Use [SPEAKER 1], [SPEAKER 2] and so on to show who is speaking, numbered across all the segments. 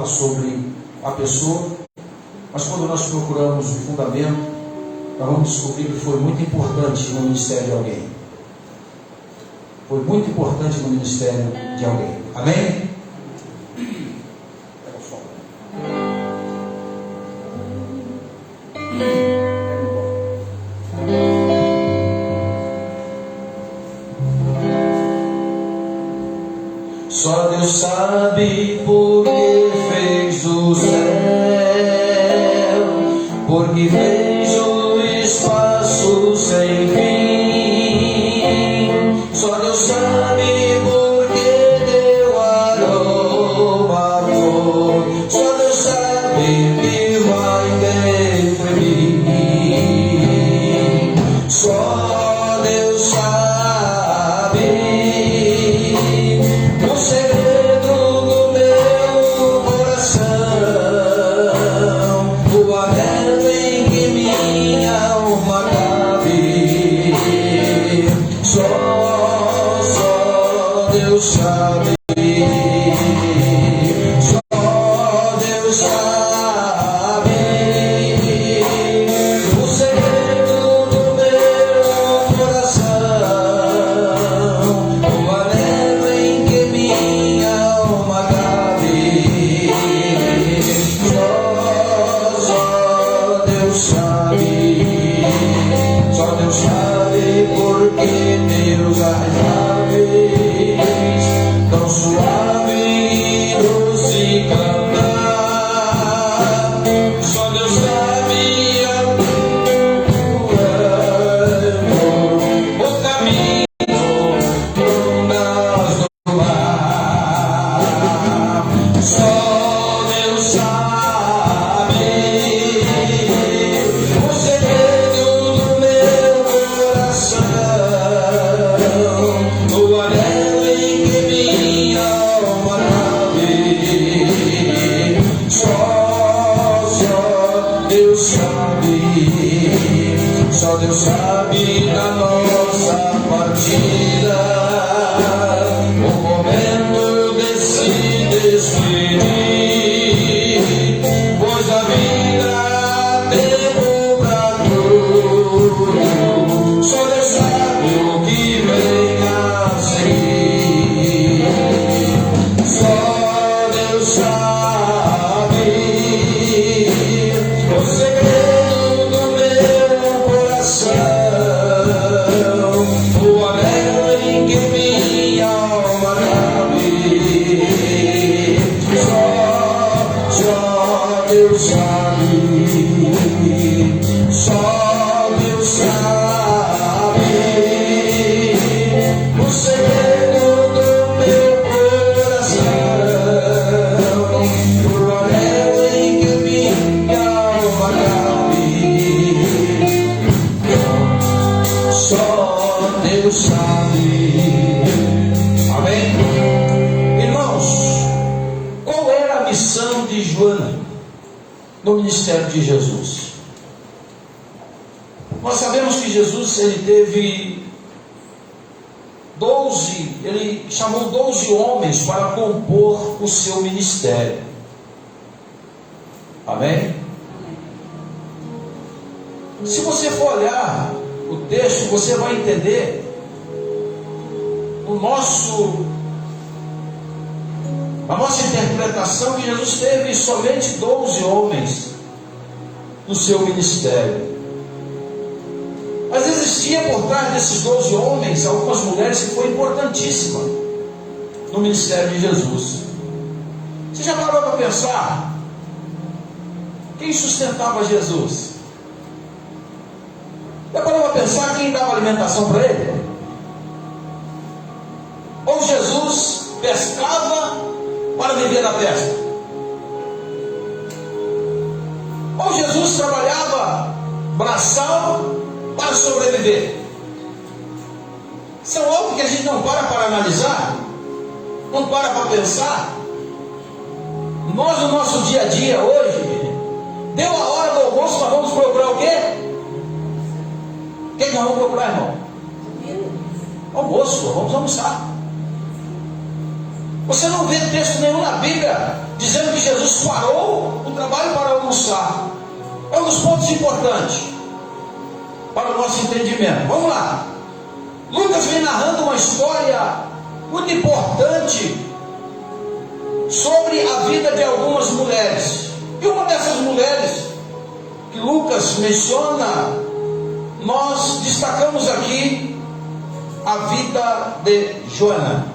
[SPEAKER 1] sobre a pessoa, mas quando nós procuramos o fundamento, nós vamos descobrir que foi muito importante no ministério de alguém. Foi muito importante no ministério de alguém. Amém? Só Deus sabe por que fez o céu, porque fez o espaço sem fim. Só Deus sabe por que deu aroma à flor. Só Deus sabe que vai dentro de mim. Só Deus sabe o segredo do meu coração, o anelo em que minha alma cabe. Só Deus sabe. Só Deus sabe o segredo do meu coração, o anelo em que minha alma cabe. Só Deus sabe. Só Deus sabe porque Deus aves tão suave e doce cantar. Só Deus sabe o caminho nas do mar. Só Deus sabe o segredo do meu coração, o anelo em que minha alma cabe. Só Deus sabe. Só Deus sabe da nossa partida, o momento de se despedir, pois a vida tem pra tudo. Só Deus sabe o que vem a seguir. Só Deus sabe o segredo do meu coração, o anelo em que minha alma cabe. Só Deus sabe. Só Deus sabe o segredo do meu coração, o anelo em que minha alma cabe. Só Deus sabe. Amém? Irmãos, qual era a missão de Joana no ministério de Jesus? Nós sabemos que Jesus, ele teve 12, ele chamou 12 homens para compor o seu ministério. Amém? Se você for olhar o texto, você vai entender a nossa interpretação que Jesus teve somente 12 homens no seu ministério. Mas existia por trás desses 12 homens algumas mulheres que foi importantíssima no ministério de Jesus. Você já parou para pensar? Quem sustentava Jesus? Já parou para pensar quem dava alimentação para ele? Ou Jesus pescava para viver da pesca? Ou Jesus trabalhava braçal para sobreviver? São algo que a gente não para analisar, não para pensar. Nós, no nosso dia a dia hoje, deu a hora do almoço, nós vamos procurar o quê? O que nós vamos procurar, irmão? Almoço, vamos almoçar. Você não vê texto nenhum na Bíblia dizendo que Jesus parou o trabalho para almoçar. É um dos pontos importantes para o nosso entendimento. Vamos lá. Lucas vem narrando uma história muito importante sobre a vida de algumas mulheres. E uma dessas mulheres que Lucas menciona, nós destacamos aqui a vida de Joana.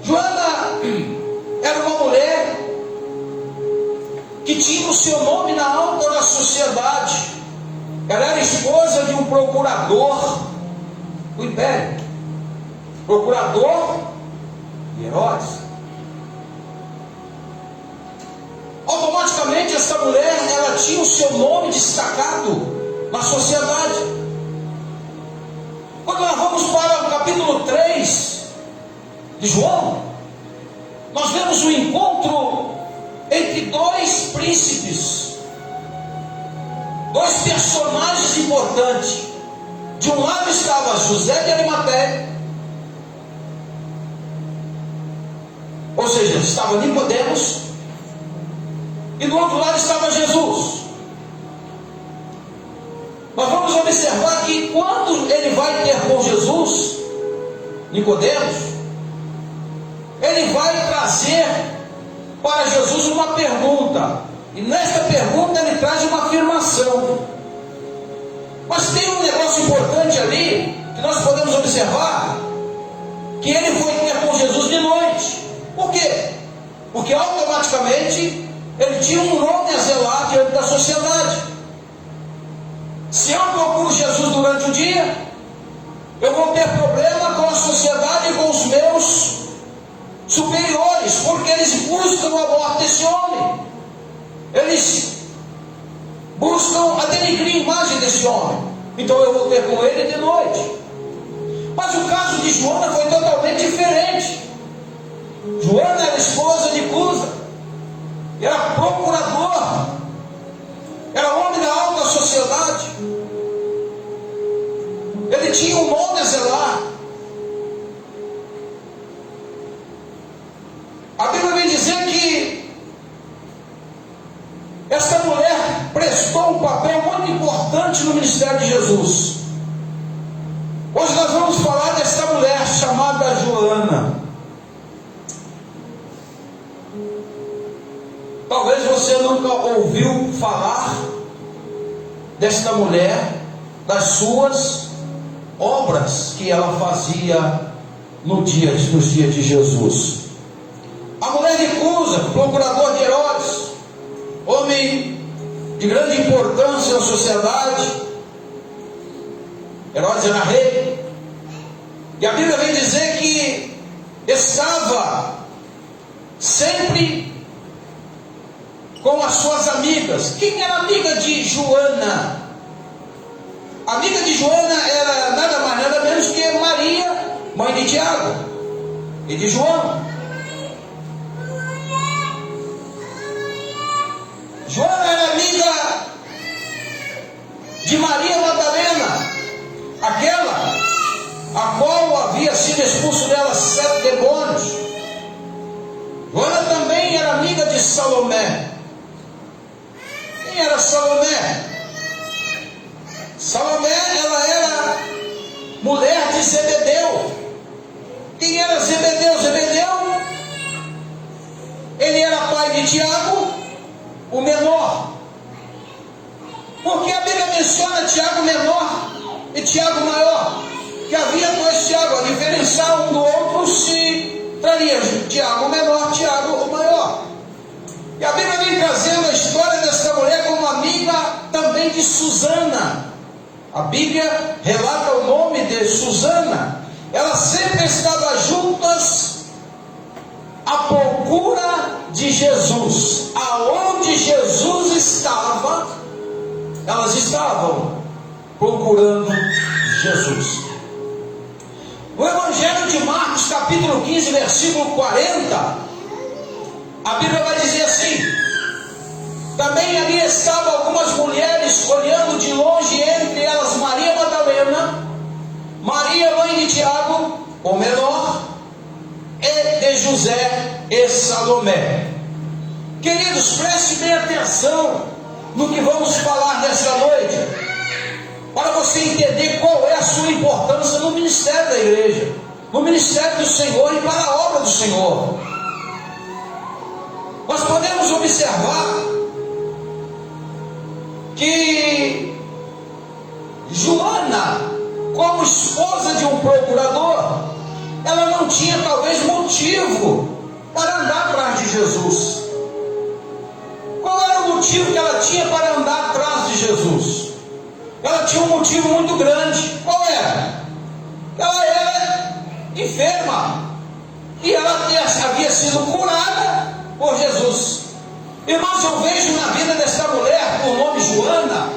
[SPEAKER 1] Joana era uma mulher que tinha o seu nome na alta da sociedade. Ela era esposa de um procurador do império, procurador de Herodes. Automaticamente essa mulher, ela tinha o seu nome destacado na sociedade. Quando nós vamos para o capítulo 3 de João, nós vemos o encontro entre dois príncipes, dois personagens importantes. De um lado estava José de Arimateia, ou seja, estava Nicodemos, e do outro lado estava Jesus. Nós vamos observar que quando ele vai ter com Jesus, Nicodemos, ele vai trazer para Jesus uma pergunta, e nesta pergunta ele traz uma afirmação. Mas tem um negócio importante ali, que nós podemos observar, que ele foi ter com Jesus de noite. Por quê? Porque automaticamente ele tinha um nome a zelar diante da sociedade. Se eu procuro Jesus durante o dia, eu vou ter problema com a sociedade e com os meus superiores, porque eles buscam a morte desse homem, eles buscam a denegrir a imagem desse homem. Então eu vou ter com ele de noite. Mas o caso de Joana foi totalmente diferente. Joana era esposa de Cusa, era procurador, era homem da alta sociedade, ele tinha um nome a zelar. A Bíblia vem dizer que esta mulher prestou um papel muito importante no ministério de Jesus. Hoje nós vamos falar desta mulher chamada Joana. Talvez você nunca ouviu falar desta mulher, das suas obras que ela fazia nos dias de Jesus. A mulher de Cusa, procurador de Herodes, homem de grande importância na sociedade. Herodes era rei, e a Bíblia vem dizer que estava sempre com as suas amigas. Quem era amiga de Joana? A amiga de Joana era nada mais nada menos que Maria, mãe de Tiago e de João. Joana era amiga de Maria Madalena, aquela a qual havia sido expulso dela 7 demônios. Joana também era amiga de Salomé. Quem era Salomé? Salomé, ela era mulher de Zebedeu. Quem era Zebedeu? Zebedeu, ele era pai de Tiago, o menor. Porque a Bíblia menciona Tiago menor e Tiago maior, que havia dois Tiago, a diferenciar um do outro se traria Tiago menor, Tiago o maior. E a Bíblia vem trazendo a história dessa mulher como amiga também de Susana. A Bíblia relata o nome de Susana. Ela sempre estava juntas à procura de Jesus. Aonde Jesus estava, elas estavam procurando Jesus. No Evangelho de Marcos, capítulo 15, versículo 40, a Bíblia vai dizer assim: também ali estavam algumas mulheres olhando de longe, entre elas Maria Madalena, Maria mãe de Tiago, o menor, e de José e Salomé. Queridos, preste bem atenção no que vamos falar nesta noite, para você entender qual é a sua importância no ministério da igreja, no ministério do Senhor e para a obra do Senhor. Nós podemos observar que Joana, como esposa de um procurador, ela não tinha talvez motivo para andar atrás de Jesus. Qual era o motivo que ela tinha para andar atrás de Jesus? Ela tinha um motivo muito grande. Qual era? Ela era enferma e ela havia sido curada por Jesus. Irmãos, eu vejo na vida desta mulher, por nome Joana,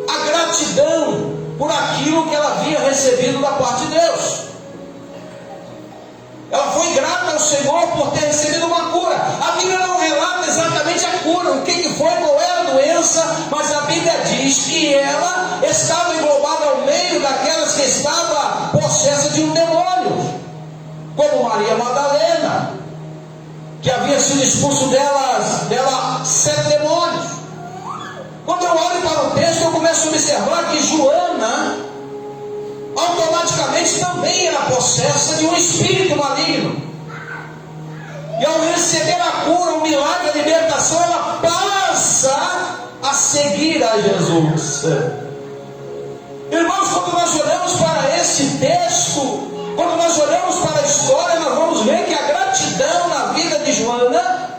[SPEAKER 1] a gratidão por aquilo que ela havia recebido da parte de Deus. Ela foi grata ao Senhor por ter recebido uma cura. A Bíblia não relata exatamente a cura, o que foi, qual era a doença, mas a Bíblia diz que ela estava englobada ao meio daquelas que estava possessa de um demônio, como Maria Madalena, que havia sido expulso dela 7 demônios. Quando eu olho para o texto, eu começo a observar que Joana automaticamente também era possessa de um espírito maligno. E ao receber a cura, o milagre, a libertação, ela passa a seguir a Jesus. Irmãos, quando nós olhamos para esse texto, quando nós olhamos para a história, nós vamos ver que a gratidão na vida de Joana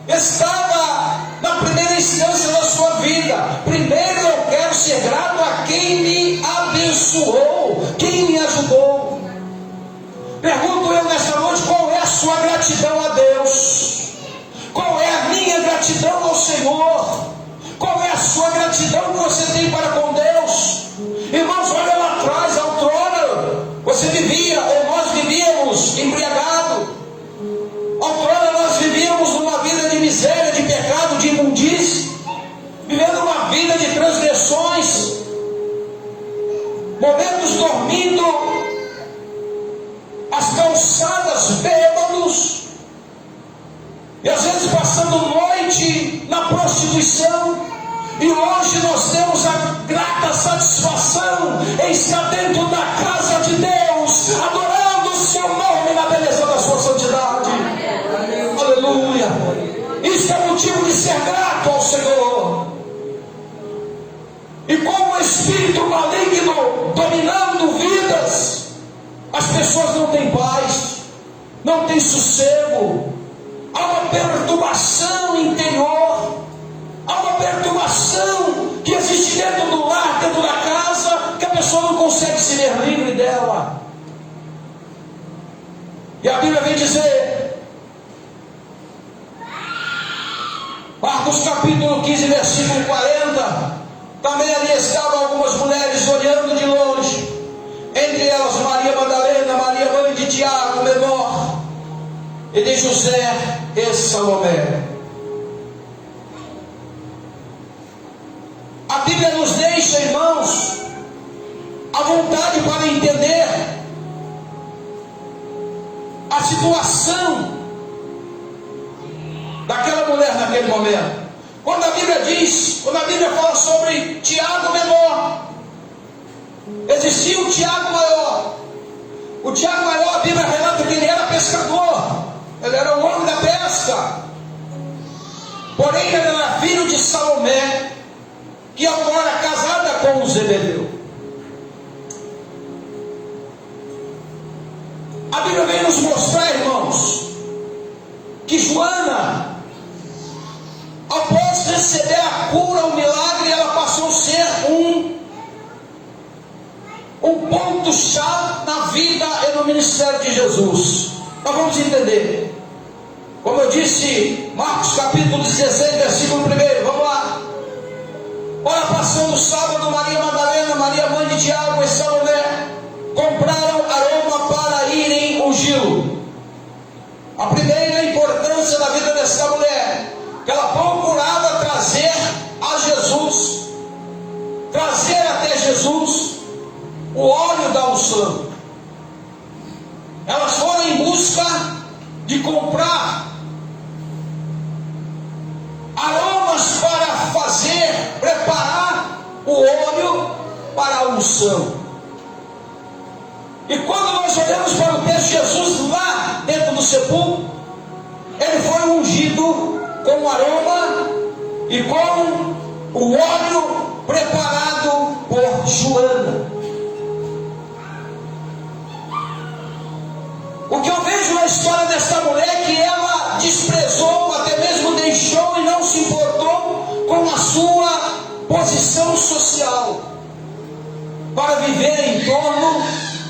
[SPEAKER 1] estava na primeira instância da sua vida. Primeiro eu quero ser grato a quem me abençoou, quem me ajudou. Pergunto eu nesta noite, qual é a sua gratidão a Deus? Qual é a minha gratidão ao Senhor? Qual é a sua gratidão que você tem para com Deus? Irmãos, olha lá atrás, outrora você vivia, ou nós vivíamos embriagado. Outrora nós vivíamos numa vida de miséria, de pecado, de imundície, vivendo uma vida de transgressões, momentos dormindo as calçadas, bêbados, e às vezes passando noite na prostituição. E hoje nós temos a grata satisfação em estar dentro da casa de Deus, adorando o seu nome na beleza da sua santidade. Aleluia! Isso é motivo de ser grato ao Senhor. E com o espírito maligno dominando vidas, as pessoas não têm paz, não têm sossego, há uma perturbação interior, há uma perturbação que existe dentro do lar, dentro da casa, que a pessoa não consegue se ver livre dela. E a Bíblia vem dizer, Marcos capítulo 15, versículo 40, também ali estavam algumas mulheres olhando de longe, entre elas Maria Madalena, Maria mãe de Tiago, menor, e de José e Salomé. A Bíblia nos deixa, irmãos, a vontade para entender a situação daquela mulher naquele momento. Quando a Bíblia fala sobre Tiago menor, existia o Tiago maior. O Tiago maior, a Bíblia relata que ele era pescador, ele era o homem da pesca, porém ele era filho de Salomé, que agora é casada com o Zebedeu. A Bíblia vem nos mostrar, irmãos, que Joana, após receber a cura, o milagre, ela passou a ser um ponto-chave na vida e no ministério de Jesus. Nós vamos entender. Como eu disse, Marcos capítulo 16, versículo 1, vamos lá. Ora, passando o sábado, Maria Madalena, Maria mãe de Tiago e Salomé compraram aroma para irem ungí-lo. A primeira importância da vida dessa mulher, que ela procurava trazer a Jesus, trazer até Jesus o óleo da unção. Elas foram em busca de comprar o óleo para a unção. E quando nós olhamos para o texto, Jesus lá dentro do sepulcro, ele foi ungido com o aroma e com o óleo preparado por Joana. O que eu vejo na história dessa mulher é que ela desprezou, até mesmo deixou e não se importou com a sua posição social, para viver em torno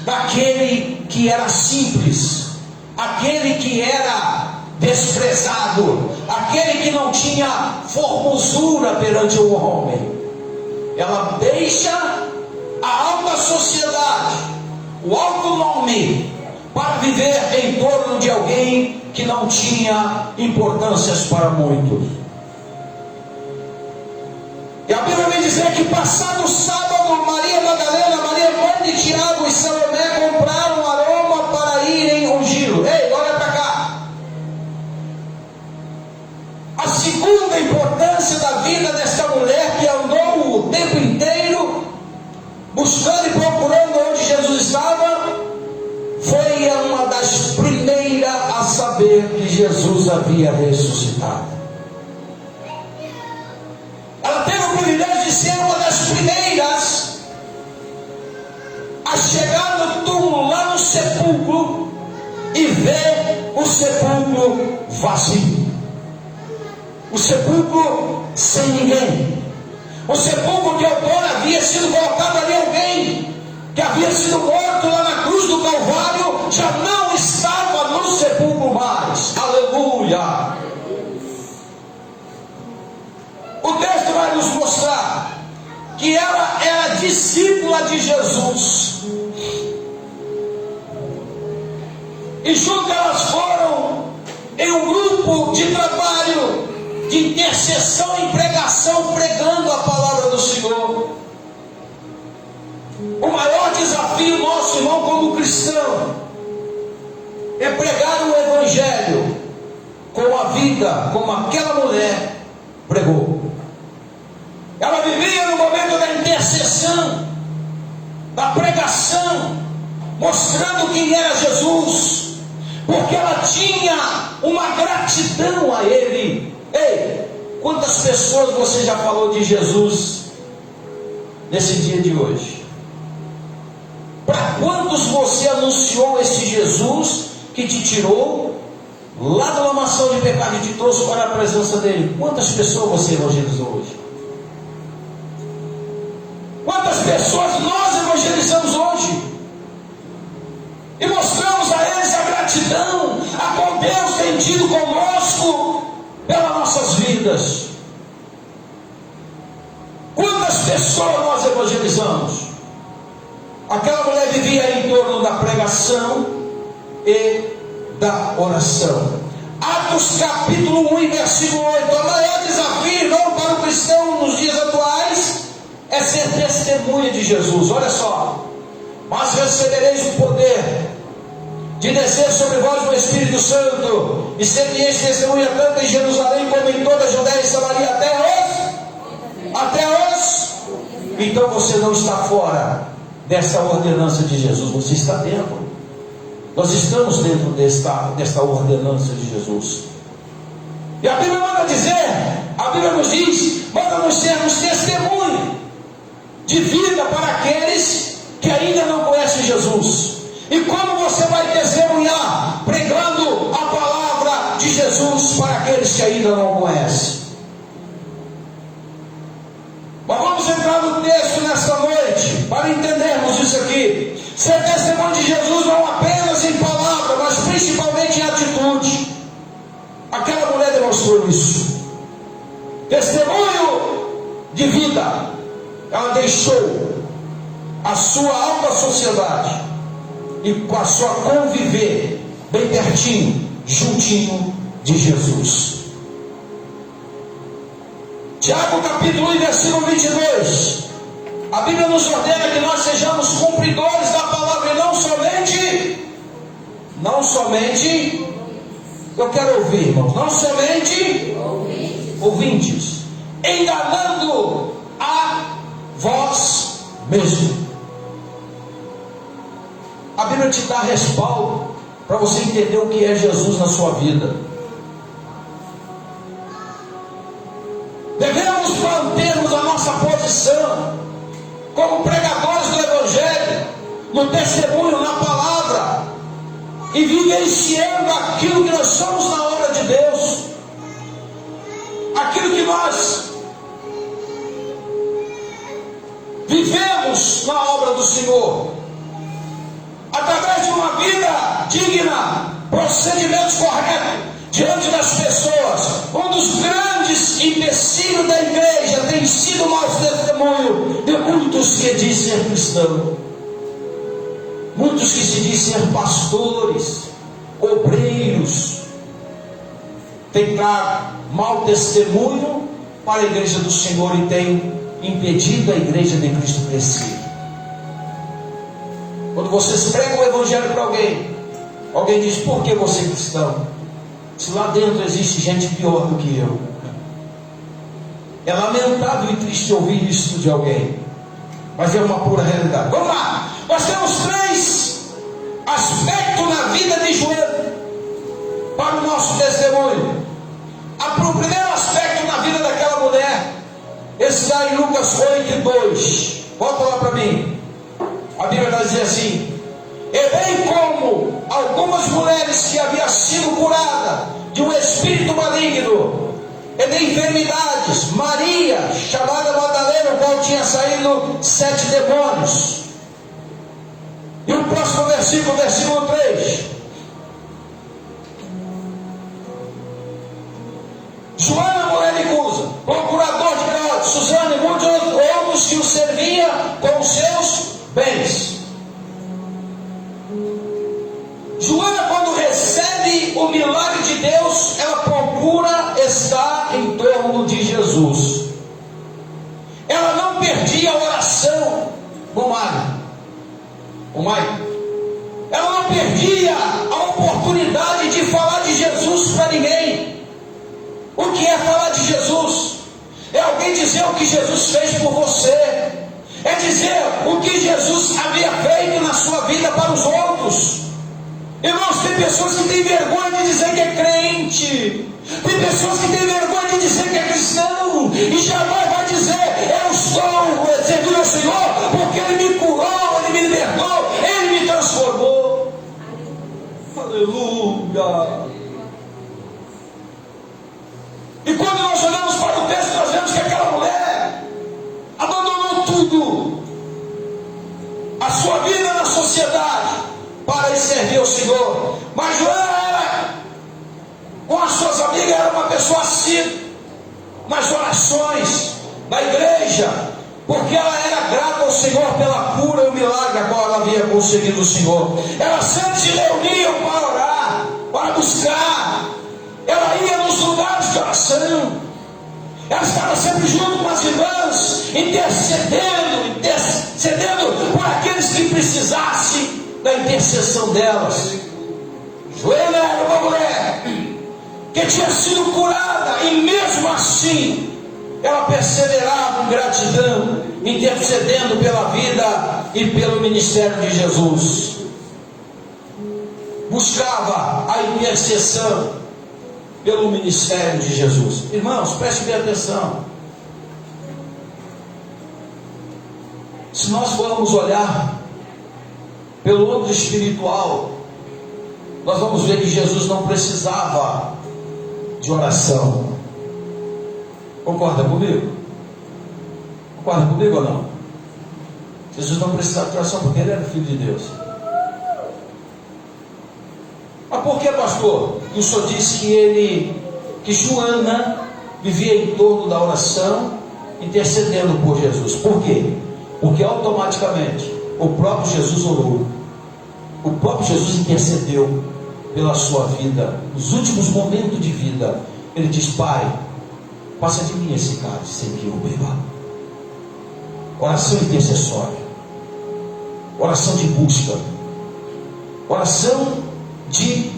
[SPEAKER 1] daquele que era simples, aquele que era desprezado, aquele que não tinha formosura perante o homem. Ela deixa a alta sociedade, o alto nome, para viver em torno de alguém que não tinha importâncias para muitos. E a Bíblia vai dizer que passado o sábado, Maria Madalena, Maria mãe de Tiago e Salomé compraram aroma para irem ungí-lo. Ei, olha para cá. A segunda importância da vida desta mulher, que andou o tempo inteiro buscando e procurando onde Jesus estava, foi uma das primeiras a saber que Jesus havia ressuscitado. Ela teve o privilégio de ser uma das primeiras a chegar no túmulo, lá no sepulcro, e ver o sepulcro vazio. O sepulcro sem ninguém. O sepulcro que outrora havia sido colocado ali alguém que havia sido morto lá na cruz do Calvário, já não estava no sepulcro mais. Aleluia! O texto vai nos mostrar que ela era discípula de Jesus. E junto elas foram em um grupo de trabalho, de intercessão e pregação, pregando a palavra do Senhor. O maior desafio nosso, irmão, como cristão, é pregar o Evangelho com a vida, como aquela mulher pregou. Ela vivia no momento da intercessão, da pregação, mostrando quem era Jesus, porque ela tinha uma gratidão a Ele. Ei, quantas pessoas você já falou de Jesus nesse dia de hoje? Para quantos você anunciou esse Jesus que te tirou lá da lamação de pecado e te trouxe para a presença dele? Quantas pessoas você evangelizou hoje? Quantas pessoas nós evangelizamos hoje? E mostramos a eles a gratidão a qual Deus tem tido conosco pelas nossas vidas. Quantas pessoas nós evangelizamos? Aquela mulher vivia em torno da pregação e da oração. Atos capítulo 1 e versículo 8. O maior desafio, irmão, para o cristão nos dias atuais é ser testemunha de Jesus. Olha só. Mas recebereis o poder de descer sobre vós o Espírito Santo, e sereis testemunha tanto em Jerusalém como em toda a Judéia e Samaria até os. Então você não está fora dessa ordenança de Jesus, você está dentro. Nós estamos dentro desta ordenança de Jesus. E a Bíblia manda dizer, a Bíblia nos diz, manda-nos sermos testemunho de vida para aqueles que ainda não conhecem Jesus. E como você vai testemunhar? Pregando a palavra de Jesus para aqueles que ainda não conhecem. Mas vamos entrar no texto nesta noite, para entendermos isso aqui. Ser testemunho de Jesus não apenas em palavra, mas principalmente em atitude. Aquela mulher demonstrou isso. Testemunho de vida. Ela deixou a sua alta sociedade e passou a conviver bem pertinho, juntinho de Jesus. Tiago capítulo 1, versículo 22. A Bíblia nos ordena que nós sejamos cumpridores da palavra e não somente, eu quero ouvir, irmãos, não somente ouvintes, enganando a vós mesmo. A Bíblia te dá respaldo para você entender o que é Jesus na sua vida. Devemos mantermos a nossa posição como pregadores do Evangelho, no testemunho, na palavra, e vivenciando aquilo que nós somos na obra de Deus, aquilo que nós vivemos na obra do Senhor, através de uma vida digna, procedimentos corretos diante das pessoas. Um dos grandes empecilhos da igreja tem sido o mau testemunho de muitos que dizem ser cristão, muitos que se dizem ser pastores, obreiros, tem dado mau testemunho para a igreja do Senhor e tem impedido a igreja de Cristo crescer. Quando vocês pregam o Evangelho para alguém, alguém diz: por que você é cristão? Se lá dentro existe gente pior do que eu. É lamentável e triste ouvir isso de alguém, mas é uma pura realidade. Vamos lá, nós temos 3 aspectos na vida de Joana para o nosso testemunho. O primeiro aspecto na vida daquela mulher está em Lucas 8:2. Volta lá para mim. A Bíblia vai dizer assim: e bem como algumas mulheres que haviam sido curadas de um espírito maligno e de enfermidades, Maria, chamada Madalena, o qual tinha saído 7 demônios. E o próximo versículo, versículo 3. Joana, mulher de Cusa, procurador de Herodes, Susana e muitos outros que o servia com os seus bens. Joana, quando recebe o milagre de Deus, ela procura estar em torno de Jesus. Ela não perdia a oração com Mário. Ela não perdia a oportunidade de falar de Jesus para ninguém. O que é falar de Jesus? É alguém dizer o que Jesus fez por você. É dizer o que Jesus havia feito na sua vida para os outros. Irmãos, tem pessoas que têm vergonha de dizer que é crente. Tem pessoas que têm vergonha de dizer que é cristão. E jamais vai dizer: eu estou servindo ao Senhor porque Ele me curou, Ele me libertou, Ele me transformou. Aleluia. E quando nós olhamos para o texto, nós vemos que aquela mulher abandonou tudo, a sua vida na sociedade, para ir servir ao Senhor. Mas Joana, com as suas amigas, era uma pessoa assídua nas orações, na igreja, porque ela era grata ao Senhor pela cura e o milagre a qual ela havia conseguido do Senhor. Ela sempre se reunia para orar, para buscar. Ela ia nos lugares de oração. Ela estava sempre junto com as irmãs, intercedendo por aqueles que precisassem da intercessão delas. Joana era uma mulher que tinha sido curada, e mesmo assim ela perseverava em gratidão, intercedendo pela vida e pelo ministério de Jesus. Buscava a intercessão pelo ministério de Jesus. Irmãos, preste bem atenção. Se nós formos olhar pelo âmbito espiritual, nós vamos ver que Jesus não precisava de oração. Concorda comigo? Concorda comigo ou não? Jesus não precisava de oração porque Ele era Filho de Deus. Mas por que, pastor? O senhor disse que Joana vivia em torno da oração, intercedendo por Jesus. Por quê? Porque automaticamente o próprio Jesus orou. O próprio Jesus intercedeu pela sua vida. Nos últimos momentos de vida, Ele diz: Pai, passa de mim esse cálice sem que eu beba. Oração intercessória, oração de busca, oração de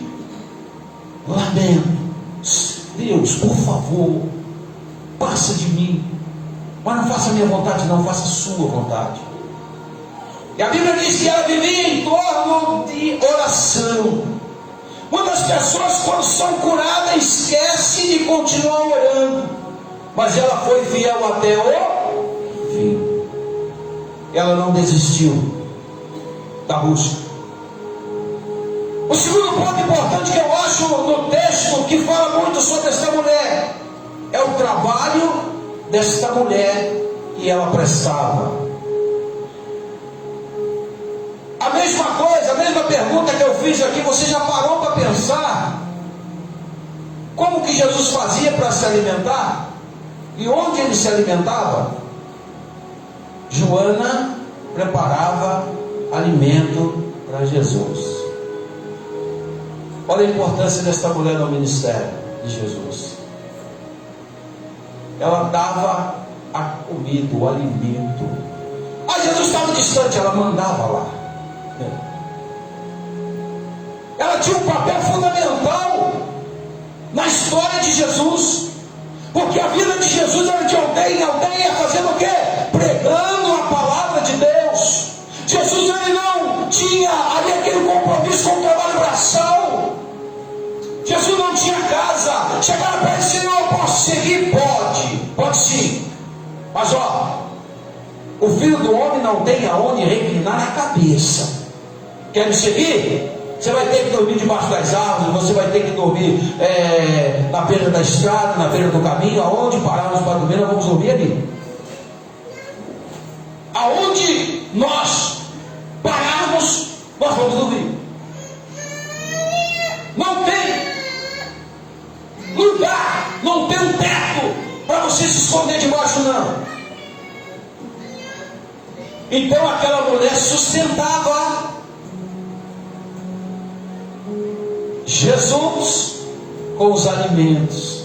[SPEAKER 1] lamento. Deus, por favor, passa de mim, mas não faça a minha vontade, não, faça a sua vontade. E a Bíblia diz que ela vivia em torno de oração. Muitas pessoas, quando são curadas, esquecem de continuar orando. Mas ela foi fiel até o fim. Ela não desistiu da busca. O segundo ponto importante que eu acho no texto, que fala muito sobre esta mulher, é o trabalho desta mulher que ela prestava. A mesma coisa, a mesma pergunta que eu fiz aqui, você já parou para pensar como que Jesus fazia para se alimentar? E onde ele se alimentava? Joana preparava alimento para Jesus. Olha a importância desta mulher no ministério de Jesus. Ela dava a comida, o alimento. Jesus estava distante, ela mandava lá. Ela tinha um papel fundamental na história de Jesus, porque a vida de Jesus era de aldeia em aldeia, fazendo o quê? Pregando a palavra de Deus. Jesus, ele não tinha ali aquele compromisso com o trabalho braçal. Jesus não tinha casa. Chegaram para ele: Senhor, posso seguir? Pode sim. Mas o Filho do Homem não tem aonde reclinar a cabeça. Quer me seguir? Você vai ter que dormir debaixo das árvores, você vai ter que dormir na beira da estrada, na beira do caminho. Aonde pararmos para dormir, nós vamos dormir ali. Aonde nós pararmos, nós vamos dormir. Não tem lugar, não tem um teto para você se esconder debaixo, não. Então aquela mulher sustentava Jesus com os alimentos.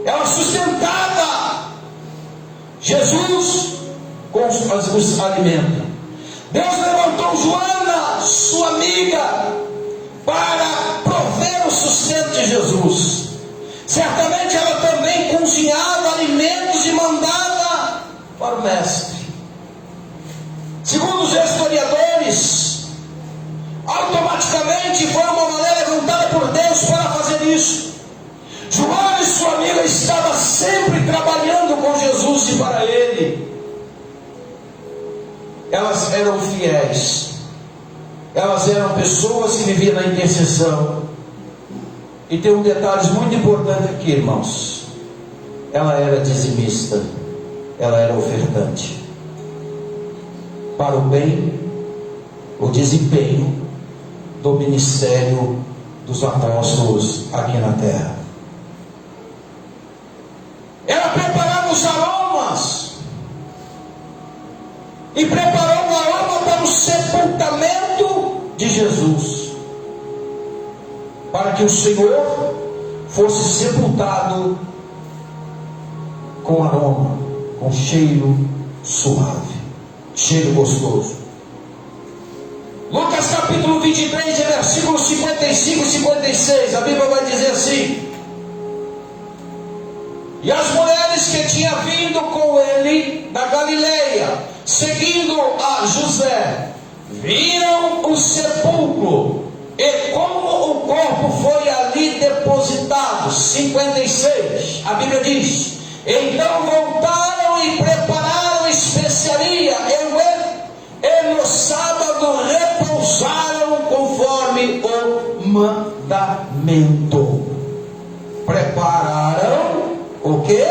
[SPEAKER 1] Ela sustentava Jesus com os alimentos. Deus levantou Joana, sua amiga, para prover o sustento de Jesus. Certamente ela também cozinhava alimentos e mandava para o mestre. Segundo os historiadores, automaticamente foi uma mulher levantada por Deus para fazer isso. Joana e sua amiga estavam sempre trabalhando com Jesus e para ele. Elas eram fiéis. Elas eram pessoas que viviam na intercessão. E tem um detalhe muito importante aqui, irmãos. Ela era dizimista. Ela era ofertante. Para o bem, o desempenho do ministério dos apóstolos aqui na terra. Ela preparava os aromas. E preparou o aroma para o sepultamento de Jesus, para que o Senhor fosse sepultado com aroma, com cheiro suave, cheiro gostoso. Lucas capítulo 23, versículos 55 e 56, a Bíblia vai dizer assim: e as mulheres que tinham vindo com ele da Galileia, seguindo a José, viram o sepulcro e como o corpo foi ali depositado. 56, a Bíblia diz: então voltaram e prepararam especiaria, e no sábado repousaram conforme o mandamento. Prepararam o que?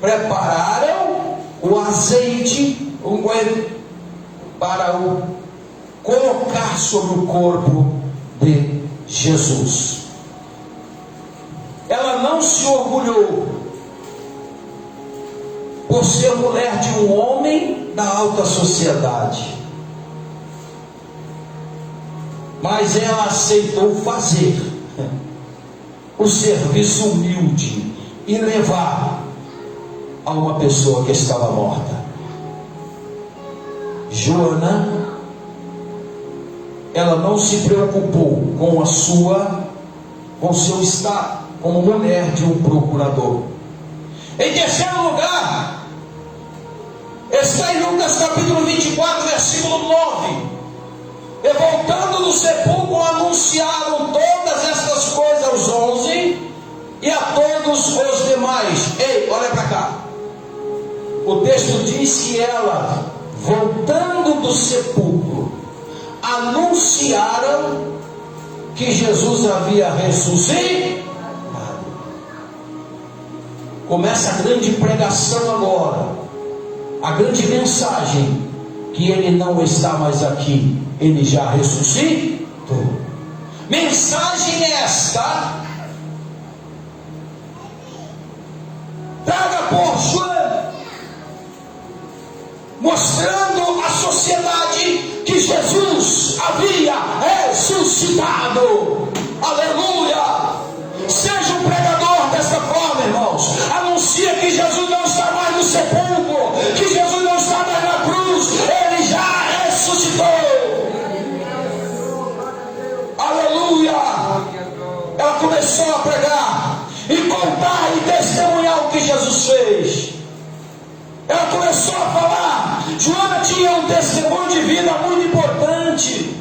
[SPEAKER 1] Prepararam o azeite para colocar sobre o corpo de Jesus. Ela não se orgulhou por ser mulher de um homem da alta sociedade, mas ela aceitou fazer o serviço humilde e levar a uma pessoa que estava morta. Joana, ela não se preocupou com seu estado como mulher de um procurador. Em terceiro lugar, Está em Lucas capítulo 24, versículo 9. E voltando do sepulcro, anunciaram todas estas coisas aos 11 e a todos os demais. Ei, olha para cá. O texto diz que ela, voltando do sepulcro, anunciaram que Jesus havia ressuscitado. Começa a grande pregação agora, a grande mensagem, que ele não está mais aqui, ele já ressuscitou. Mensagem esta, dada por João, mostrando à sociedade que Jesus havia ressuscitado. Aleluia! Seja um pregador desta forma, irmãos. Anuncia que Jesus não está mais no sepulcro, que Jesus não está mais na cruz, ele já ressuscitou. Aleluia! Ela começou a pregar e contar e testemunhar o que Jesus fez. Ela começou a falar. Joana tinha um testemunho de vida muito importante.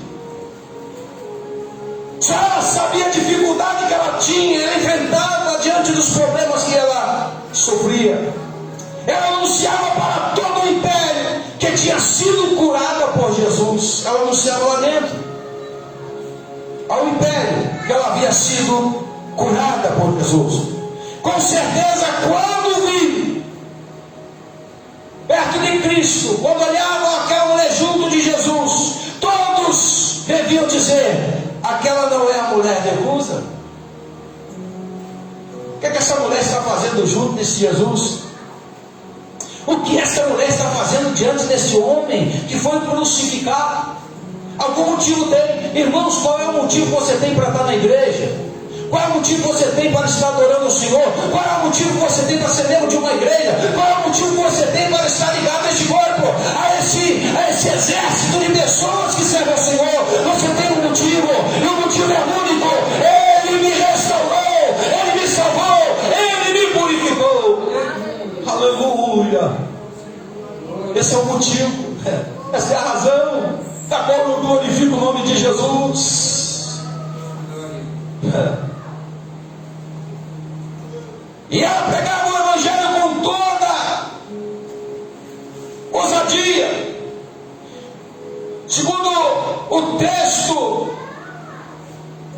[SPEAKER 1] Só ela sabia a dificuldade que ela tinha, ela enfrentava diante dos problemas que ela sofria. Ela anunciava para todo o império que tinha sido curada por Jesus. Ela anunciava lá dentro ao império que ela havia sido curada por Jesus. Com certeza, quando vi perto de Cristo, quando olhavam aquela mulher junto de Jesus, todos deviam dizer: aquela não é a mulher de Cusa? O que é que essa mulher está fazendo junto desse Jesus? O que essa mulher está fazendo diante desse homem que foi crucificado? Algum motivo tem. Irmãos, qual é o motivo que você tem para estar na igreja? Qual é o motivo que você tem para estar adorando o Senhor? Qual é o motivo que você tem para ser membro de uma igreja? Qual é o motivo que você tem para estar ligado a este corpo, a esse exército de pessoas que servem ao Senhor? Você tem um motivo, e o motivo é único: Ele me restaurou, Ele me salvou, Ele me purificou. Aleluia! Esse é o motivo, essa é a razão da qual eu glorifico o nome de Jesus. E ela pregava o evangelho com toda ousadia. Segundo o texto,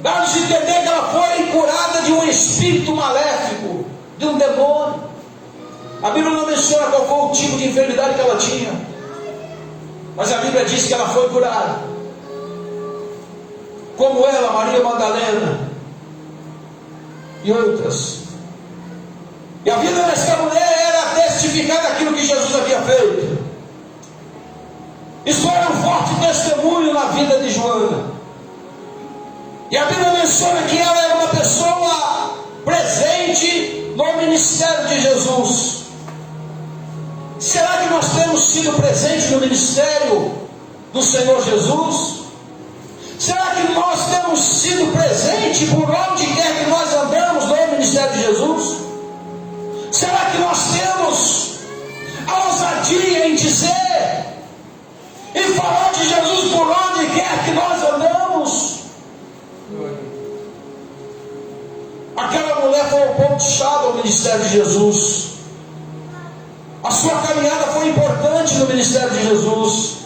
[SPEAKER 1] dá-nos a entender que ela foi curada de um espírito maléfico, de um demônio. A Bíblia não menciona qual foi o tipo de enfermidade que ela tinha, mas a Bíblia diz que ela foi curada. Como ela, Maria Madalena e outras. E a vida desta mulher era testificar daquilo que Jesus havia feito. Isso era um forte testemunho na vida de Joana. E a Bíblia menciona que ela era uma pessoa presente no ministério de Jesus. Será que nós temos sido presentes no ministério do Senhor Jesus? Será que nós temos sido presentes por onde quer que nós andamos no ministério de Jesus? Será que nós temos a ousadia em dizer, em falar de Jesus por onde quer que nós andamos? Aquela mulher foi o ponto-chave ao ministério de Jesus. A sua caminhada foi importante no ministério de Jesus.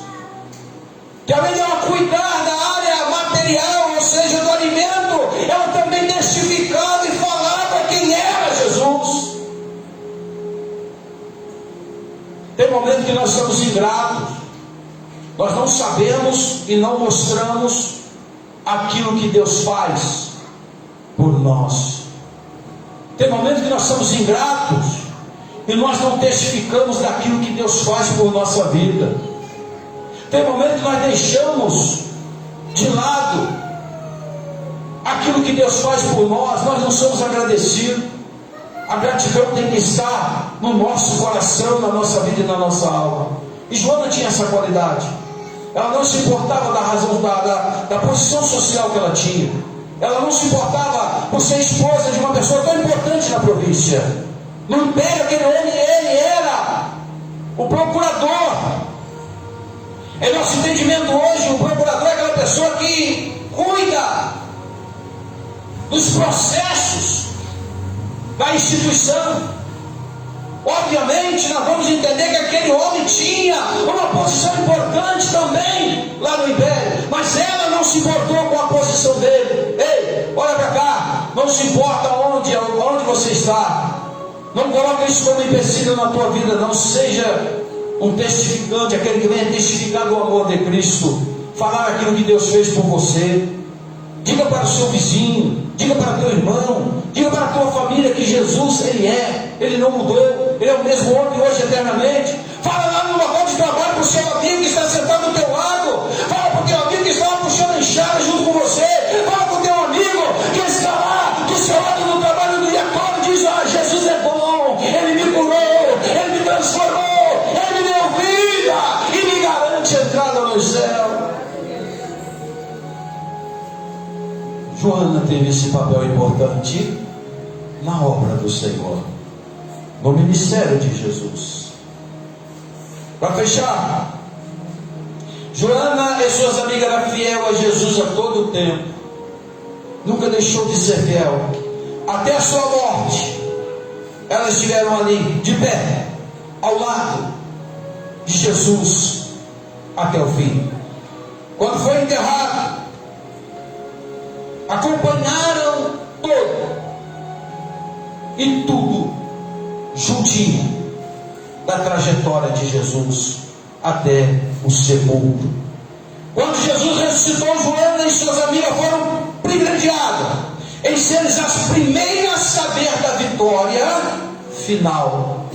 [SPEAKER 1] Que além de ela cuidar da área material, ou seja, do alimento, ela também testificava e falava quem era Jesus. Tem momento que nós somos ingratos, nós não sabemos e não mostramos aquilo que Deus faz por nós. Tem momento que nós somos ingratos e nós não testificamos daquilo que Deus faz por nossa vida. Tem momento que nós deixamos de lado aquilo que Deus faz por nós não somos agradecidos. A gratidão tem que estar no nosso coração, na nossa vida e na nossa alma. E Joana tinha essa qualidade. Ela não se importava da razão, da posição social que ela tinha. Ela não se importava por ser esposa de uma pessoa tão importante na província. No império, aquele homem, ele era O procurador, em nosso entendimento hoje, o procurador é aquela pessoa que cuida dos processos da instituição. Obviamente, nós vamos entender que aquele homem tinha uma posição importante também lá no império, mas ela não se importou com a posição dele. Ei, olha para cá, não se importa onde você está, não coloque isso como empecilho na tua vida, não. Seja um testificante, aquele que venha testificar do amor de Cristo, falar aquilo que Deus fez por você. Diga para o seu vizinho, diga para teu irmão, diga para a tua família que Jesus, Ele não mudou, Ele é o mesmo ontem, hoje, eternamente. Fala lá no local de trabalho para o seu amigo que está sentado do teu lado. Fala para o teu amigo que estava puxando a enxada junto com você. Fala para o teu amigo que está lá do seu lado no trabalho do diácono e diz: Jesus é bom, Ele me curou, Ele me transformou, Ele me deu vida e me garante a entrada no céu. Joana teve esse papel importante na obra do Senhor, no ministério de Jesus. Para fechar, Joana e suas amigas eram fiel a Jesus a todo o tempo, nunca deixou de ser fiel, até a sua morte. Elas estiveram ali, de pé, ao lado de Jesus, até o fim. Quando foi enterrado, acompanharam todo e tudo juntinho da trajetória de Jesus até o sepulcro. Quando Jesus ressuscitou, Joana e suas amigas foram privilegiadas em serem as primeiras a saber da vitória final.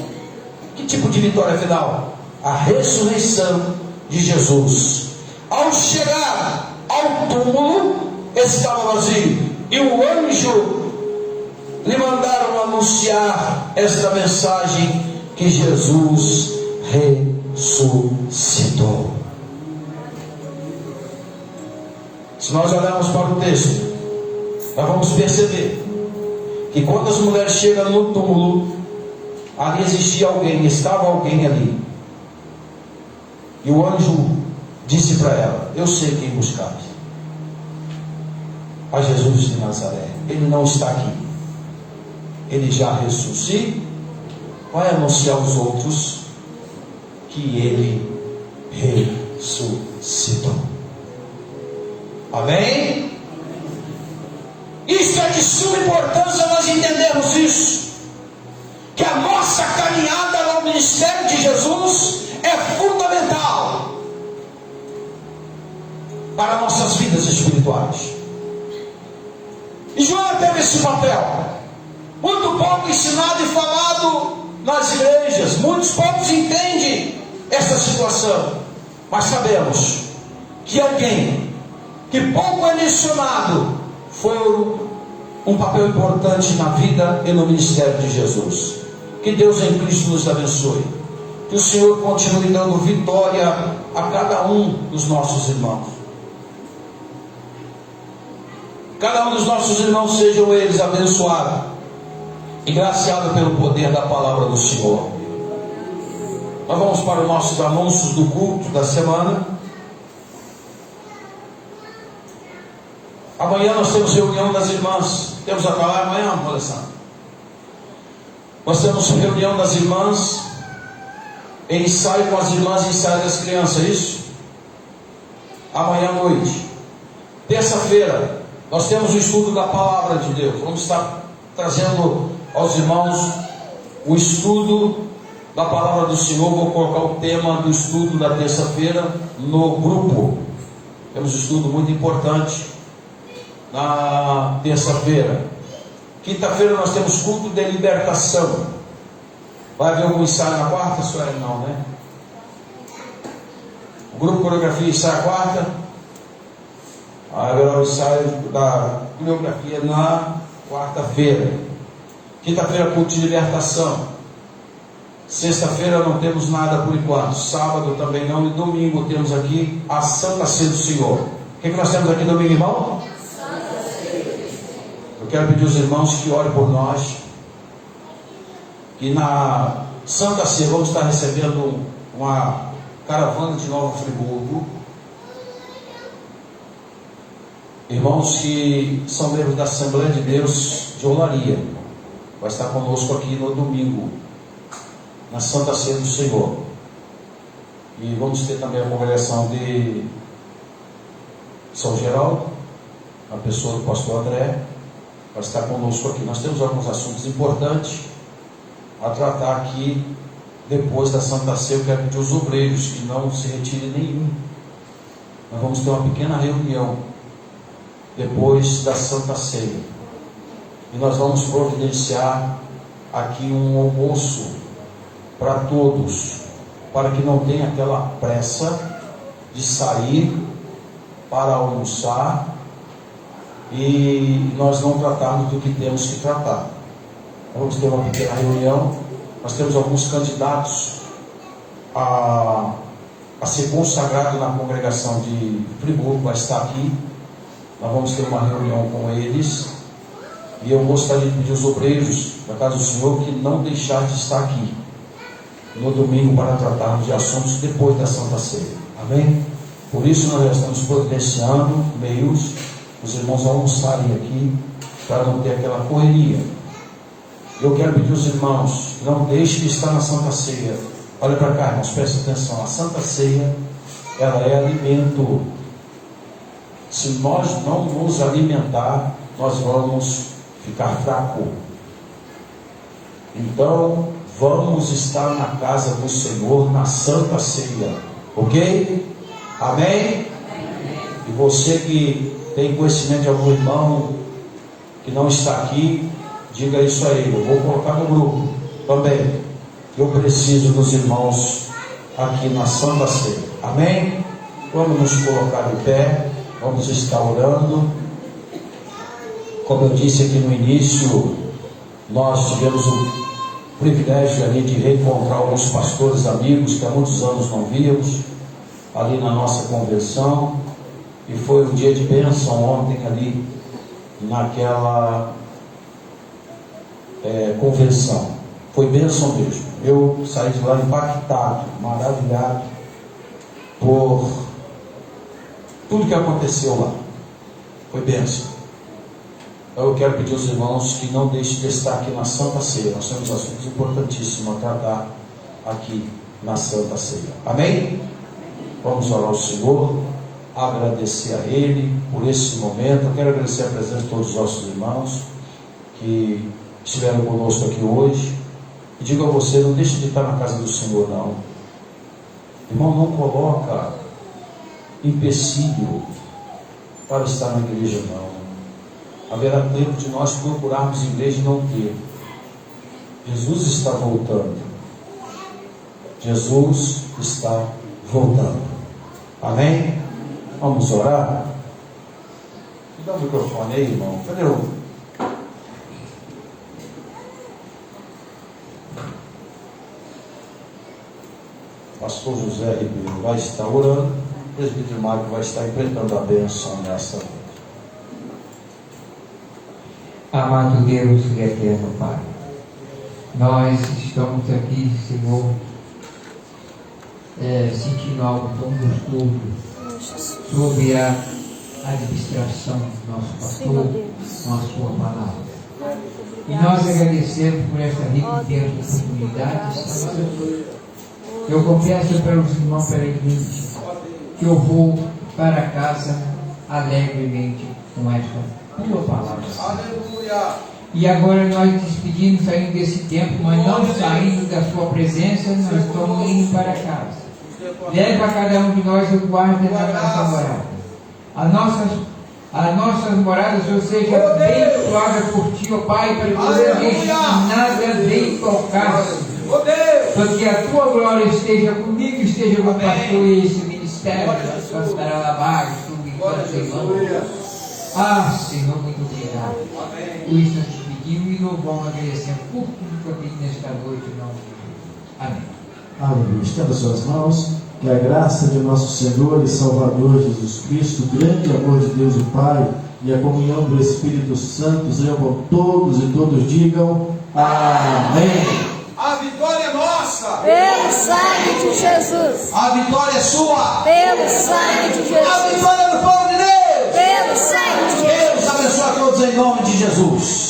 [SPEAKER 1] Que tipo de vitória final? A ressurreição de Jesus. Ao chegar ao túmulo, estava vazio, e o anjo lhe mandaram anunciar esta mensagem: que Jesus ressuscitou. Se nós olharmos para o texto, nós vamos perceber que quando as mulheres chegam no túmulo, ali existia alguém, estava alguém ali, e o anjo disse para ela: eu sei quem buscar, a Jesus de Nazaré. Ele não está aqui, Ele já ressuscitou. Vai anunciar aos outros que Ele ressuscitou. Amém? Isso é de suma importância nós entendermos isso, que a nossa caminhada no ministério de Jesus é fundamental para nossas vidas espirituais. E João teve esse papel, muito pouco ensinado e falado nas igrejas. Muitos poucos entendem essa situação, mas sabemos que alguém que pouco é mencionado foi um papel importante na vida e no ministério de Jesus. Que Deus em Cristo nos abençoe, que o Senhor continue dando vitória a cada um dos nossos irmãos. Cada um dos nossos irmãos sejam eles abençoados e graciados pelo poder da palavra do Senhor. Nós vamos para os nossos anúncios do culto da semana. Amanhã nós temos reunião das irmãs. Temos a palavra amanhã, Alessandra? Nós temos reunião das irmãs, ensaio com as irmãs e ensaio das crianças, é isso? Amanhã à noite. Terça-feira nós temos o estudo da palavra de Deus. Vamos estar trazendo aos irmãos o estudo da palavra do Senhor. Vou colocar o tema do estudo da terça-feira no grupo. Temos um estudo muito importante na terça-feira. Quinta-feira nós temos culto de libertação. Vai haver algum ensaio na quarta, Sueli? Não, né? O grupo Coreografia ensaia quarta. Haverá o ensaio da coreografia na quarta-feira. Quinta-feira, culto de libertação. Sexta-feira não temos nada por enquanto. Sábado também não. E domingo temos aqui a Santa Ceia do Senhor. O que nós temos aqui domingo, irmão? Santa Ceia. Eu quero pedir aos irmãos que orem por nós, que na Santa Ceia, vamos estar recebendo uma caravana de Nova Friburgo. Irmãos que são membros da Assembleia de Deus de Olaria, vai estar conosco aqui no domingo, na Santa Ceia do Senhor. E vamos ter também a congregação de São Geraldo, a pessoa do pastor André, vai estar conosco aqui. Nós temos alguns assuntos importantes a tratar aqui depois da Santa Ceia. Eu quero pedir aos obreiros que não se retirem nenhum. Nós vamos ter uma pequena reunião depois da Santa Ceia, e nós vamos providenciar aqui um almoço para todos, para que não tenha aquela pressa de sair para almoçar e nós não tratarmos do que temos que tratar. Vamos ter uma pequena reunião. Nós temos alguns candidatos a ser consagrado na congregação de Friburgo, vai estar aqui. Nós vamos ter uma reunião com eles, e eu gostaria de pedir aos obreiros da casa do Senhor que não deixar de estar aqui no domingo para tratarmos de assuntos depois da Santa Ceia. Amém? Por isso nós já estamos providenciando meios, os irmãos almoçarem aqui, para não ter aquela correria. Eu quero pedir aos irmãos, não deixe de estar na Santa Ceia. Olha para cá, irmãos, preste atenção. A Santa Ceia, ela é alimento. Se nós não nos alimentar, nós vamos ficar fracos. Então, vamos estar na casa do Senhor na Santa Ceia, ok? Amém? E você que tem conhecimento de algum irmão que não está aqui, diga isso a ele. Eu vou colocar no grupo também. Eu preciso dos irmãos aqui na Santa Ceia. Amém? Vamos nos colocar de pé. Vamos estar orando. Como eu disse aqui no início, nós tivemos o privilégio ali de reencontrar alguns pastores amigos que há muitos anos não víamos, ali na nossa conversão, e foi um dia de bênção ontem ali, naquela conversão. Foi bênção mesmo. Eu saí de lá impactado, maravilhado por tudo que aconteceu lá. Foi bênção. Eu quero pedir aos irmãos que não deixem de estar aqui na Santa Ceia. Nós temos assuntos importantíssimos a tratar aqui na Santa Ceia. Amém? Vamos orar ao Senhor, agradecer a Ele por esse momento. Eu quero agradecer a presença de todos os nossos irmãos que estiveram conosco aqui hoje. E digo a você, não deixe de estar na casa do Senhor, não. Irmão, não coloca empecilho para estar na igreja, não. Haverá tempo de nós procurarmos igreja e não ter. Jesus está voltando. Jesus está voltando. Amém? Vamos orar? Me dá o microfone aí, irmão. Cadê o... Pastor José Ribeiro vai estar orando. O presbítero Mário vai estar enfrentando a bênção nesta noite.
[SPEAKER 2] Amado Deus e eterno Pai, nós estamos aqui, Senhor, sentindo algo tão gostoso sobre a administração do nosso pastor com a sua palavra. E nós agradecemos por esta rica e oportunidade de estar aqui. Eu confesso para os irmãos peregrinos que eu vou para casa alegremente com esta tua palavra.
[SPEAKER 1] Aleluia!
[SPEAKER 2] E agora nós despedimos saindo desse tempo, mas não saindo da sua presença, nós estamos indo para casa. Leva a cada um de nós o guarda da nossa morada. As nossas moradas, ou seja, abençoadas por ti, ó Pai, para que não deixe nada nem tocar. Para que a tua glória esteja comigo, esteja com o pastor e esse ministério, para lavar, Senhor. Ah, Senhor, muito obrigado. Por isso nós te pedimos e louvamos, agradecendo por tudo que eu pedi nesta noite, em nome de Jesus. Amém.
[SPEAKER 3] Aleluia. Estenda suas mãos. Que a graça de nosso Senhor e Salvador Jesus Cristo, o grande amor de Deus o Pai e a comunhão do Espírito Santo sejam com todos e todos digam amém.
[SPEAKER 1] A vitória é nossa.
[SPEAKER 4] Pelo sangue de Jesus.
[SPEAKER 1] A vitória é sua.
[SPEAKER 4] Pelo sangue de
[SPEAKER 1] A
[SPEAKER 4] Jesus.
[SPEAKER 1] vitória é do povo de Deus.
[SPEAKER 4] Pelo sangue de Jesus.
[SPEAKER 1] Deus abençoe a todos em nome de Jesus.